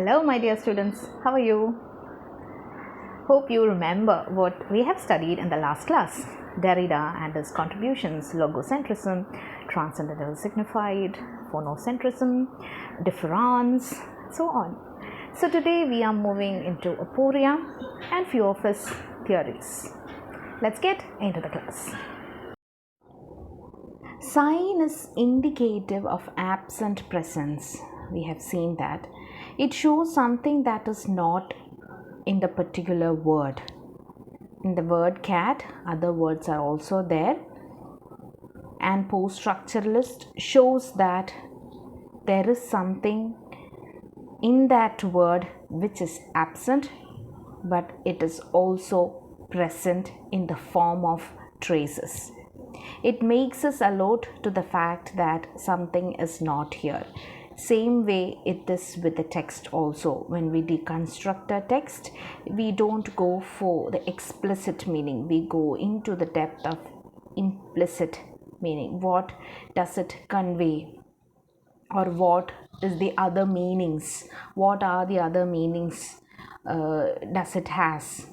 Hello, my dear students. How are you? Hope you remember what we have studied in the last class. Derrida and his contributions, logocentrism, transcendental signified, phonocentrism, difference, so on. So today we are moving into aporia and few of his theories. Let's get into the class. Sign is indicative of absent presence. We have seen that. It shows something that is not in the particular word. In the word cat, other words are also there. And post-structuralist shows that there is something in that word which is absent, but it is also present in the form of traces. It makes us alert to the fact that something is not here. Same way it is with the text also. When we deconstruct a text, we don't go for the explicit meaning. We go into the depth of implicit meaning. What does it convey? Or what is the other meanings? What are the other meanings does it has?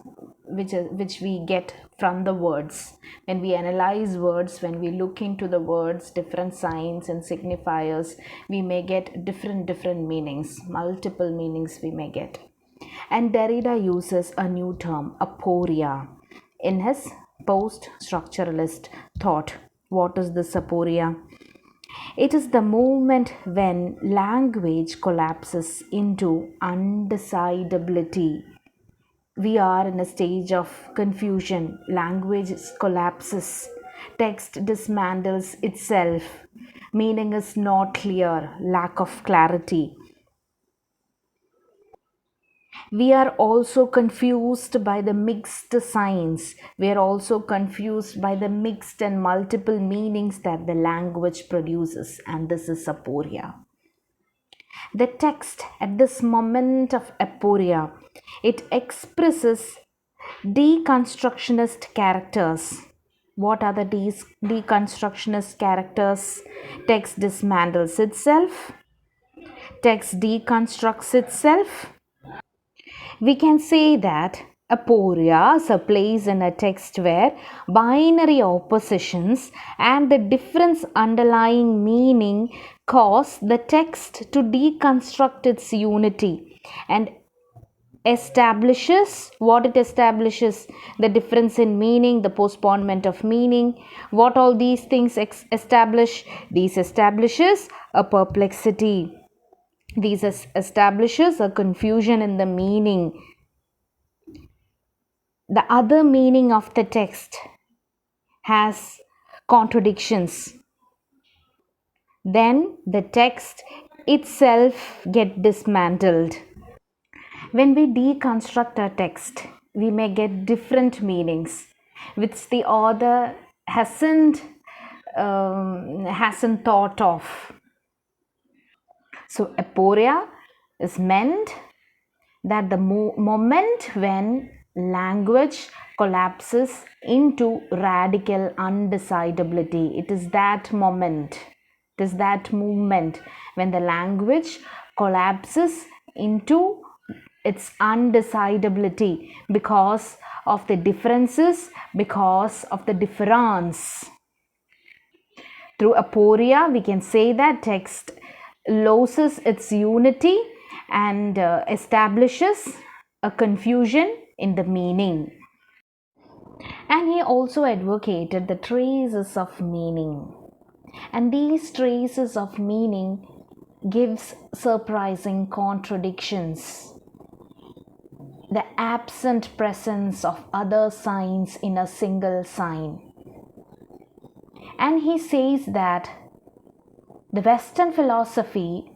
Which we get from the words. When we analyze words, when we look into the words, different signs and signifiers, we may get different meanings, multiple meanings we may get. And Derrida uses a new term, aporia, in his post-structuralist thought. What is this aporia? It is the moment when language collapses into undecidability. We are in a stage of confusion. Language collapses. Text dismantles itself. Meaning is not clear. Lack of clarity. We are also confused by the mixed signs. We are also confused by the mixed and multiple meanings that the language produces. And this is aporia. The text at this moment of aporia, it expresses deconstructionist characters. What are the deconstructionist characters? Text dismantles itself. Text deconstructs itself. We can say that aporia is a place in a text where binary oppositions and the difference underlying meaning cause the text to deconstruct its unity and establishes what it establishes, the difference in meaning, the postponement of meaning. What all these things establish? These establishes a perplexity. These establishes a confusion in the meaning. The other meaning of the text has contradictions. Then the text itself gets dismantled. When we deconstruct a text, we may get different meanings which the author hasn't thought of. So aporia is meant that the moment when language collapses into radical undecidability. It is that moment, it is that movement when the language collapses into its undecidability because of the differences, because of the difference. Through aporia, we can say that text loses its unity and establishes a confusion in the meaning. And he also advocated the traces of meaning. And these traces of meaning gives surprising contradictions. The absent presence of other signs in a single sign. And he says that the Western philosophy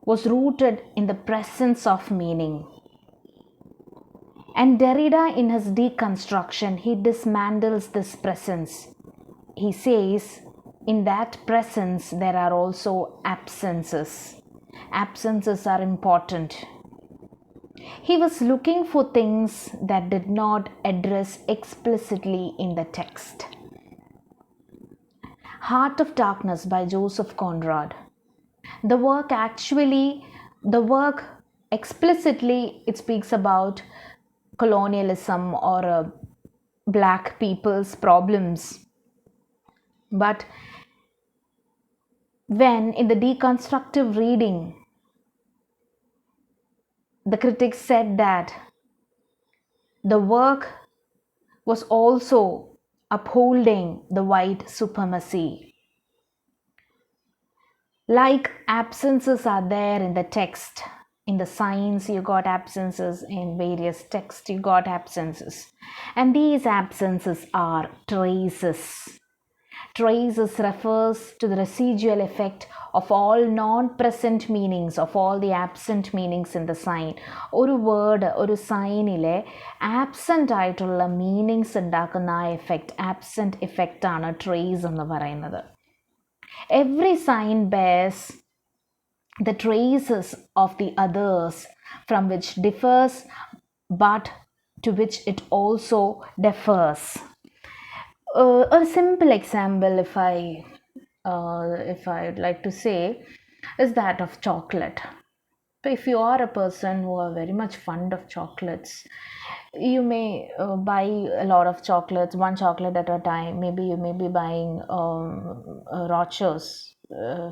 was rooted in the presence of meaning. And Derrida, in his deconstruction, he dismantles this presence. He says, in that presence, there are also absences. Absences are important. He was looking for things that did not address explicitly in the text. Heart of Darkness by Joseph Conrod. The work explicitly it speaks about colonialism or black people's problems. But when in the deconstructive reading, the critics said that the work was also upholding the white supremacy. Like absences are there in the text. In the signs, you got absences. In various texts, you got absences. And these absences are traces. Traces refers to the residual effect of all non-present meanings, of all the absent meanings in the sign. ഒരു word ഒരു സൈനിലെ absent ആയിട്ടുള്ള meanings ഉണ്ടാക്കുന്ന ആ effect, absent effect ആണ് trace എന്ന് പറയുന്നത്. Every sign bears the traces of the others from which differs but to which it also differs. A simple example, if I'd like to say, is that of chocolate. So if you are a person who are very much fond of chocolates, you may buy a lot of chocolates, one chocolate at a time. Maybe you may be buying Rochers,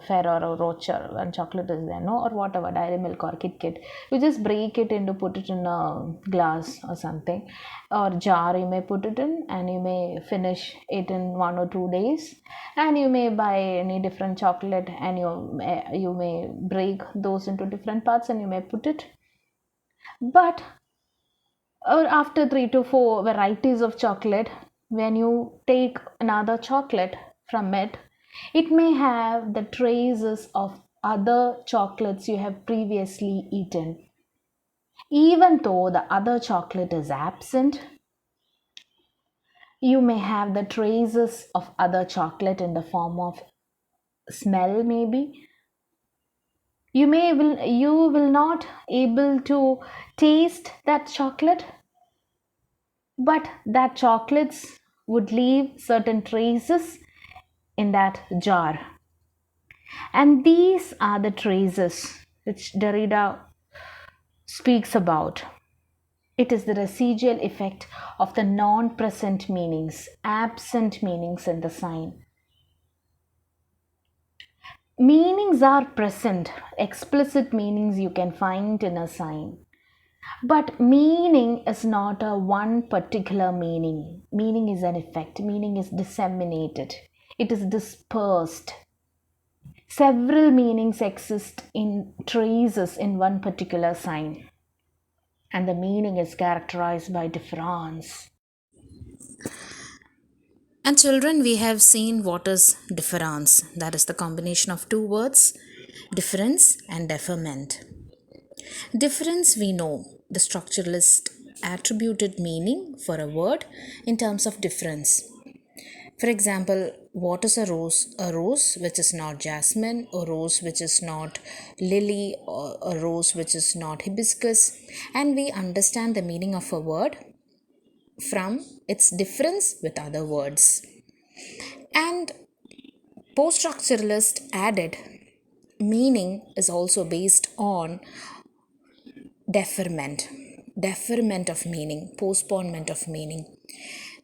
Ferrero Rocher, one chocolate is there, no, or whatever, Dairy Milk or Kit Kat. You just break it into, put it in a glass or something, or jar you may put it in, and you may finish it in 1 or 2 days. And you may buy any different chocolate, and you may break those into different parts, and you may put it. But after 3 to 4 varieties of chocolate, when you take another chocolate from it, it may have the traces of other chocolates you have previously eaten. Even though the other chocolate is absent, you may have the traces of other chocolate in the form of smell. Maybe you will not able to taste that chocolate, but that chocolates would leave certain traces in that jar. And these are the traces which Derrida speaks about. It is the residual effect of the non-present meanings, absent meanings in the sign. Meanings are present, explicit meanings you can find in a sign. But meaning is not a one particular meaning. Meaning is an effect. Meaning is disseminated. It is dispersed. Several meanings exist in traces in one particular sign. And the meaning is characterized by difference. And children, we have seen what is difference. That is the combination of two words, difference and deferment. Difference, we know, the structuralist attributed meaning for a word in terms of difference. For example, what is a rose? A rose which is not jasmine, a rose which is not lily, or a rose which is not hibiscus. And we understand the meaning of a word from its difference with other words. And post-structuralist added meaning is also based on deferment of meaning, postponement of meaning.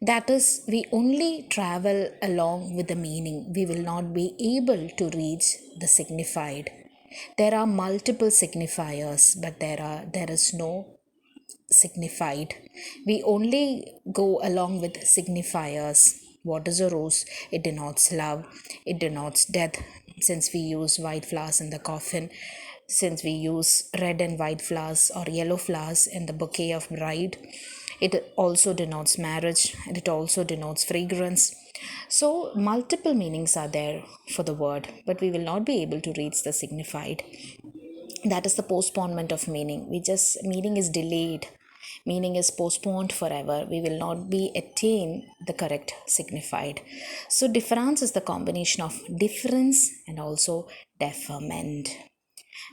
That is, we only travel along with the meaning. We will not be able to reach the signified. There are multiple signifiers, but there is no signified. We only go along with signifiers. What is a rose? It denotes love, it denotes death. Since we use white flowers in the coffin, since we use red and white flowers or yellow flowers in the bouquet of bride, it also denotes marriage, and it also denotes fragrance. So multiple meanings are there for the word, but we will not be able to reach the signified. That is the postponement of meaning. Meaning is delayed, meaning is postponed forever. We will not be attain the correct signified. So difference is the combination of difference and also deferment.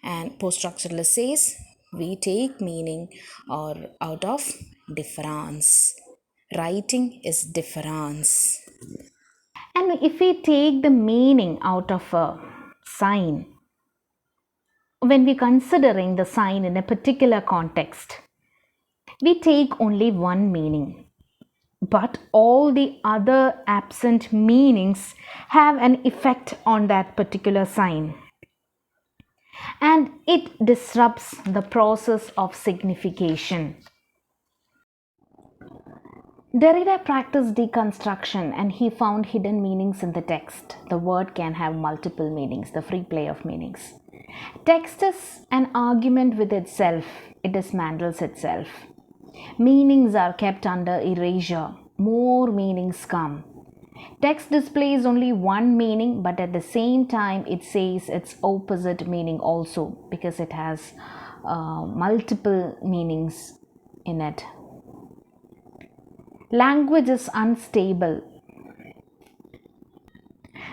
And post-structuralist says we take meaning or out of difference. Writing is difference. And if we take the meaning out of a sign, when we considering the sign in a particular context, we take only one meaning, but all the other absent meanings have an effect on that particular sign, and it disrupts the process of signification. Derrida practiced deconstruction and he found hidden meanings in the text. The word can have multiple meanings, the free play of meanings. Text is an argument with itself, it dismantles itself. Meanings are kept under erasure, more meanings come. Text displays only one meaning, but at the same time it says its opposite meaning also, because it has multiple meanings in it. Language is unstable.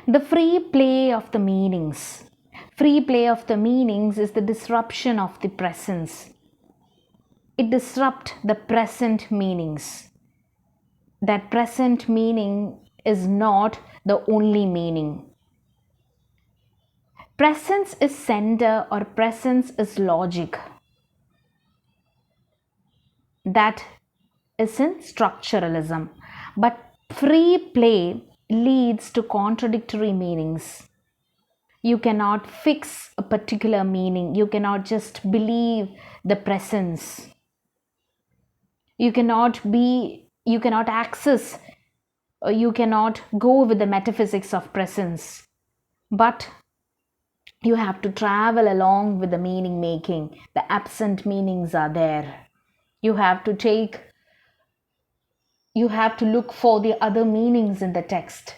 The free play of the meanings. Free play of the meanings is the disruption of the presence. It disrupts the present meanings. That present meaning is not the only meaning. Presence is center or presence is logic. That is in structuralism. But free play leads to contradictory meanings. You cannot fix a particular meaning. You cannot just believe the presence. You cannot access, or you cannot go with the metaphysics of presence. But you have to travel along with the meaning making. The absent meanings are there. You have to look for the other meanings in the text.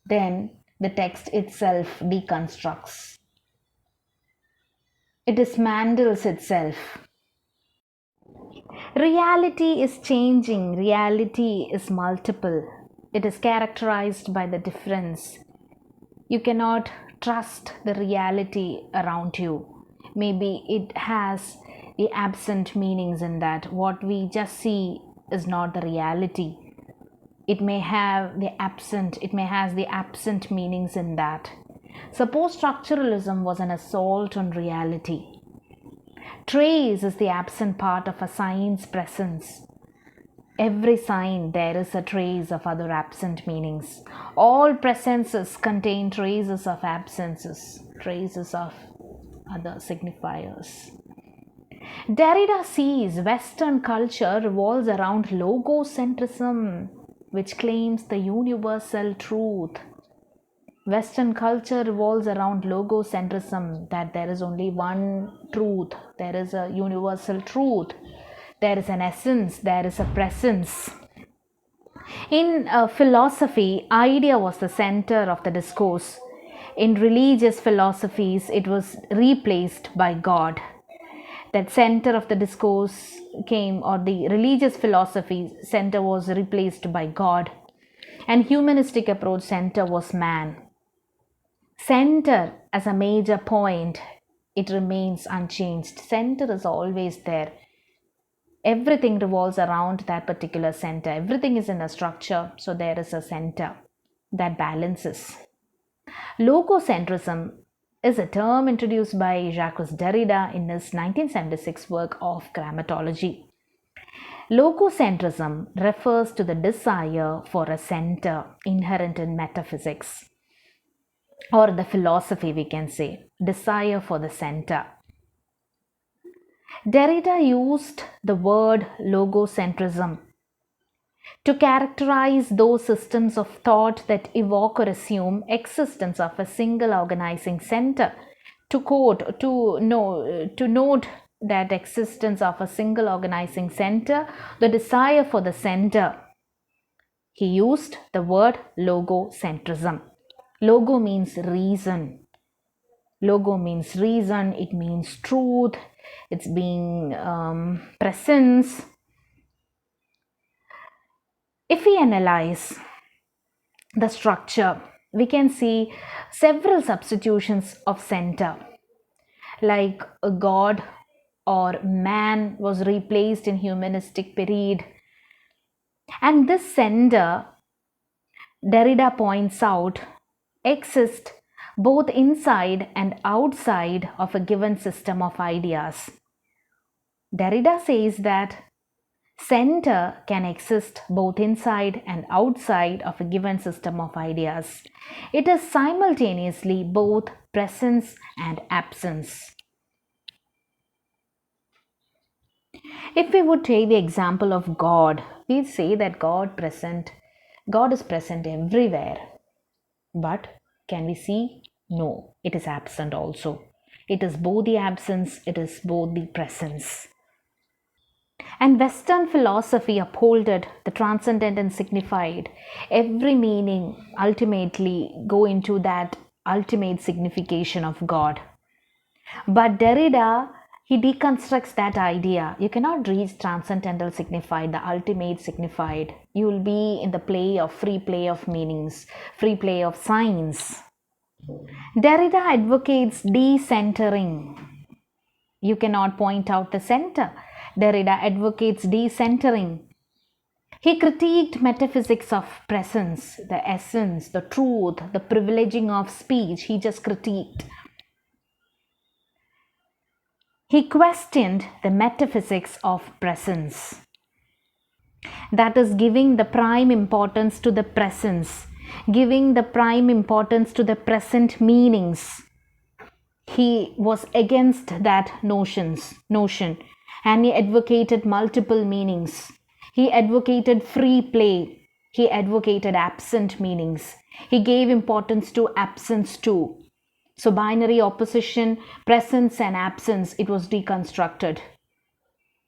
Then the text itself deconstructs. It dismantles itself. Reality is changing. Reality is multiple. It is characterized by the difference. You cannot trust the reality around you. Maybe it has the absent meanings in that. What we just see is not the reality. It may have the absent meanings in that. Suppose structuralism was an assault on reality. Trace is the absent part of a sign's presence. Every sign there is a trace of other absent meanings. All presences contain traces of absences, traces of other signifiers. Derrida sees Western culture revolves around Lococentrism, which claims the universal truth. Western culture revolves around logocentrism, that there is only one truth, there is a universal truth, there is an essence, there is a presence. In philosophy, idea was the center of the discourse. In religious philosophies, it was replaced by God. That center of the discourse came, or the religious philosophy center was replaced by God, and humanistic approach center was man. Center as a major point, it remains unchanged. Center is always there. Everything revolves around that particular center. Everything is in a structure, so there is a center that balances. Lococentrism is a term introduced by Jacques Derrida in his 1976 work of Grammatology. Lococentrism refers to the desire for a center inherent in metaphysics, or the philosophy, we can say, desire for the center. Derrida used the word logocentrism to characterize those systems of thought that evoke or assume existence of a single organizing center. To note that existence of a single organizing center, the desire for the center, he used the word logocentrism. Logo means reason. Logo means reason, it means truth, it's being presence. If we analyze the structure, we can see several substitutions of center, like a god or man was replaced in humanistic period. And this center, Derrida points out, exists both inside and outside of a given system of ideas. Derrida says that center can exist both inside and outside of a given system of ideas. It is simultaneously both presence and absence. If we would take the example of God, we say that God is present everywhere. But can we see? No, it is absent also. It is both the absence, it is both the presence. And Western philosophy upholded the transcendent and signified. Every meaning ultimately go into that ultimate signification of God. But Derrida, he deconstructs that idea. You cannot reach transcendental signified, the ultimate signified. You will be in the free play of meanings, free play of signs. Derrida advocates decentering. You cannot point out the center. Derrida advocates decentering. He critiqued metaphysics of presence, the essence, the truth, the privileging of speech. He just critiqued. He questioned the metaphysics of presence. That is, giving the prime importance to the presence, giving the prime importance to the present meanings. He was against that notion, and he advocated multiple meanings. He advocated free play. He advocated absent meanings. He gave importance to absence too. So binary opposition, presence and absence, it was deconstructed.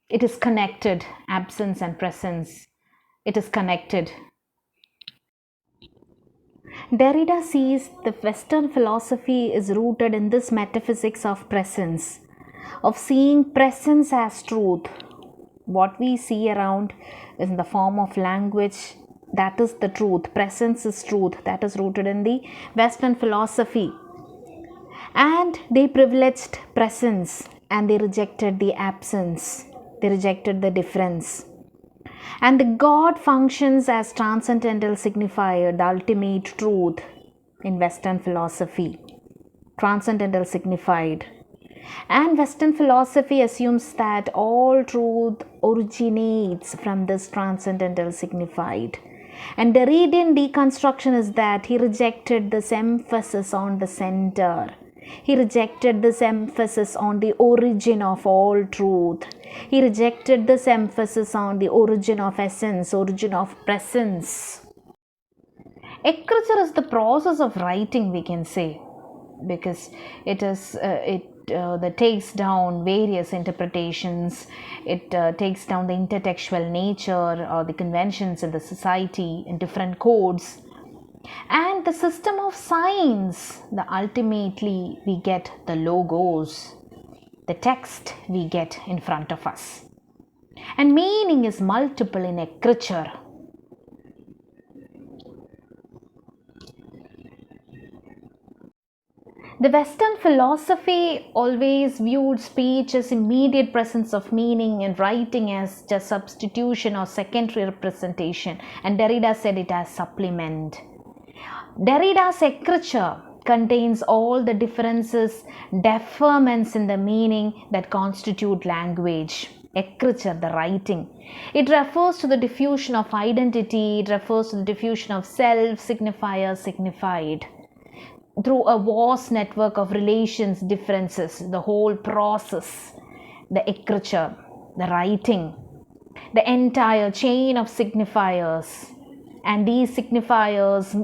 It is connected, absence and presence. It is connected. Derrida sees the Western philosophy is rooted in this metaphysics of presence, of seeing presence as truth. What we see around is in the form of language, that is the truth. Presence is truth. That is rooted in the Western philosophy. And they privileged presence and they rejected the absence. They rejected the difference. And the God functions as transcendental signifier, the ultimate truth in Western philosophy. Transcendental signified. And Western philosophy assumes that all truth originates from this transcendental signified. And Derridian deconstruction is that he rejected this emphasis on the center. He rejected this emphasis on the origin of all truth. He rejected this emphasis on the origin of essence, origin of presence. Écriture is the process of writing, we can say, because it that takes down various interpretations. It takes down the intertextual nature or the conventions in the society in different codes. And the system of signs, the ultimately we get the logos, the text we get in front of us. And meaning is multiple in écriture. The Western philosophy always viewed speech as immediate presence of meaning and writing as just substitution or secondary representation, and Derrida said it as supplement. Derrida's écriture contains all the differences, deferments in the meaning that constitute language. Écriture, the writing. It refers to the diffusion of identity, it refers to the diffusion of self, signifier, signified. Through a vast network of relations, differences, the whole process, the écriture, the writing, the entire chain of signifiers. And these signifiers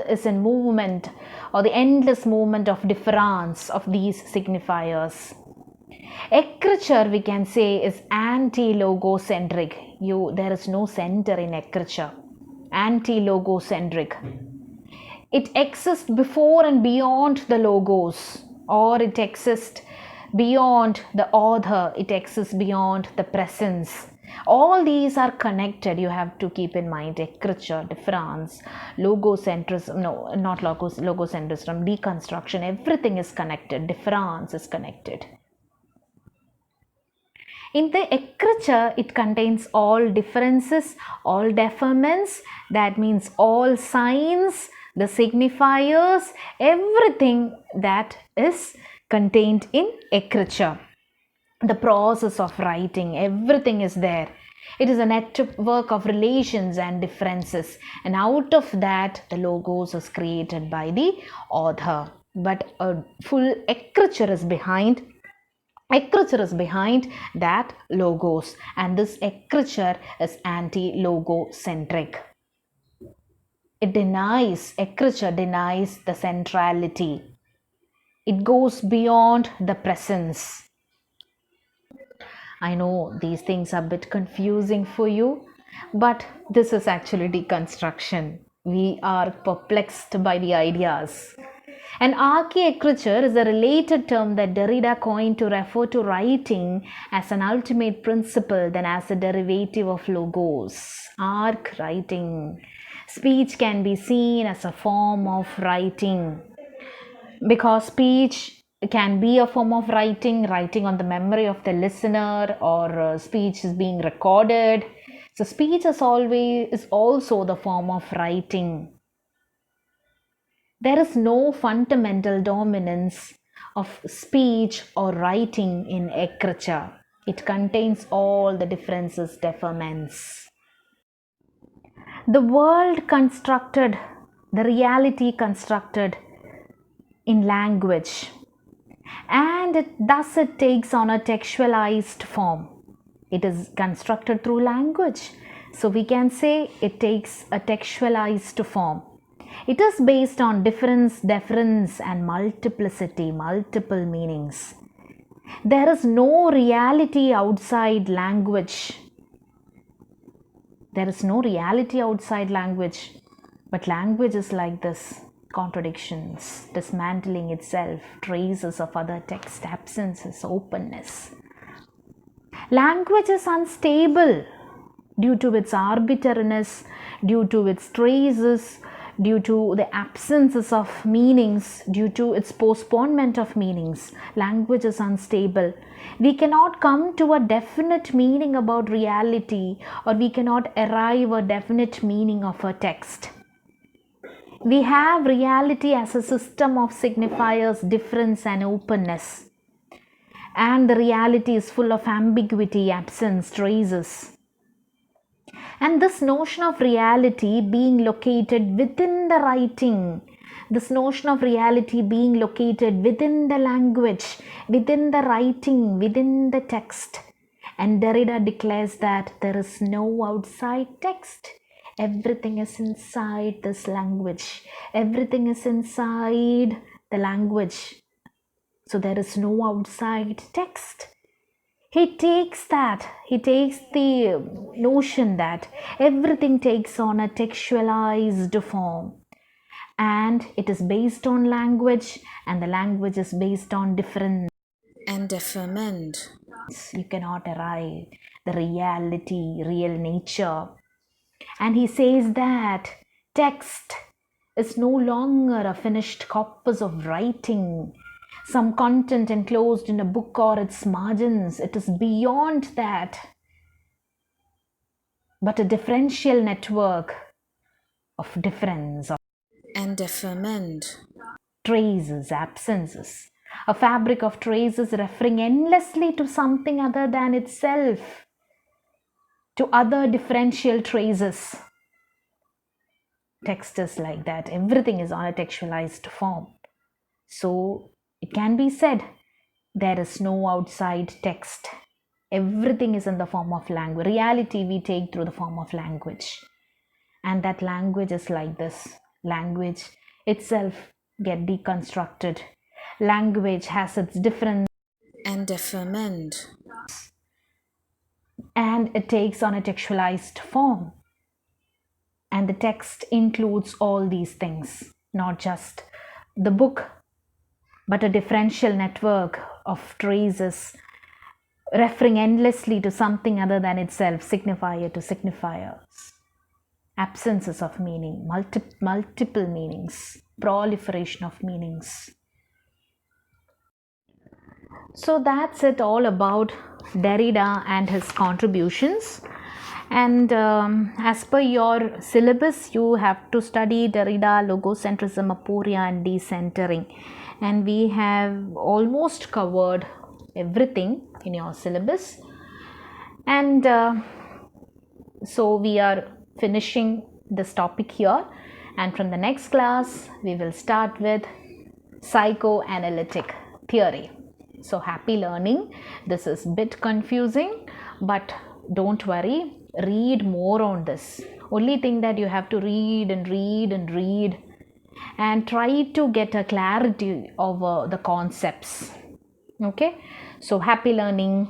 is in movement, or the endless movement of difference of these signifiers. Écriture, we can say, is anti-logocentric. There is no center in écriture. Anti-logocentric. It exists before and beyond the logos, or it exists beyond the author, it exists beyond the presence. All these are connected. You have to keep in mind écriture, difference, logocentrism, no, not logocentrism, deconstruction, everything is connected, difference is connected. In the écriture, it contains all differences, all deferments, that means all signs, the signifiers, everything that is contained in écriture. The process of writing, everything is there. It is a network of relations and differences, and out of that the logos is created by the author. But a full écriture is behind that logos, and this écriture is anti-logocentric. Écriture denies the centrality. It goes beyond the presence. I know these things are a bit confusing for you, but this is actually deconstruction. We are perplexed by the ideas. An archaic creature is a related term that Derrida coined to refer to writing as an ultimate principle than as a derivative of logos. Arc writing. Speech can be seen as a form of writing, because speech can be a form of writing on the memory of the listener, or speech is being recorded. So speech is also the form of writing. There is no fundamental dominance of speech or writing in écriture. It contains all the differences, deferments. The world constructed, the reality constructed in language, and thus it takes on a textualized form. It is constructed through language, so we can say it takes a textualized form. It is based on difference, deference, and multiplicity, multiple meanings. There is no reality outside language. There is no reality outside language, but language is like this. Contradictions, dismantling itself, traces of other text, absences, openness. Language is unstable due to its arbitrariness, due to its traces, due to the absences of meanings, due to its postponement of meanings. Language is unstable. We cannot come to a definite meaning about reality, or we cannot arrive a definite meaning of a text. We have reality as a system of signifiers, difference, and openness. And the reality is full of ambiguity, absence, traces. And this notion of reality being located within the writing, this notion of reality being located within the language, within the writing, within the text. And Derrida declares that there is no outside text. Everything is inside this language. Everything is inside the language. So there is no outside text. He takes the notion that everything takes on a textualized form, and it is based on language, and the language is based on difference and deferment. You cannot arrive the reality, real nature. And he says that text is no longer a finished corpus of writing, some content enclosed in a book or its margins. It is beyond that, but a differential network of difference, of and deferment. traces, absences, a fabric of traces referring endlessly to something other than itself, to other differential traces. Text is like that. Everything is on a textualized form. So it can be said there is no outside text. Everything is in the form of language. Reality we take through the form of language. And that language is like this. Language itself get deconstructed. Language has its difference and deferment. And it takes on a textualized form. And the text includes all these things, not just the book, but a differential network of traces referring endlessly to something other than itself, signifier to signifiers, absences of meaning, multiple meanings, proliferation of meanings. So that's it all about Derrida and his contributions. And as per your syllabus, you have to study Derrida, logocentrism, aporia, and decentering. And we have almost covered everything in your syllabus. And so we are finishing this topic here. And from the next class, we will start with psychoanalytic theory. So happy learning. This is a bit confusing, but don't worry, read more on this. Only thing that you have to read and read and read and try to get a clarity over the concepts. Okay, so happy learning.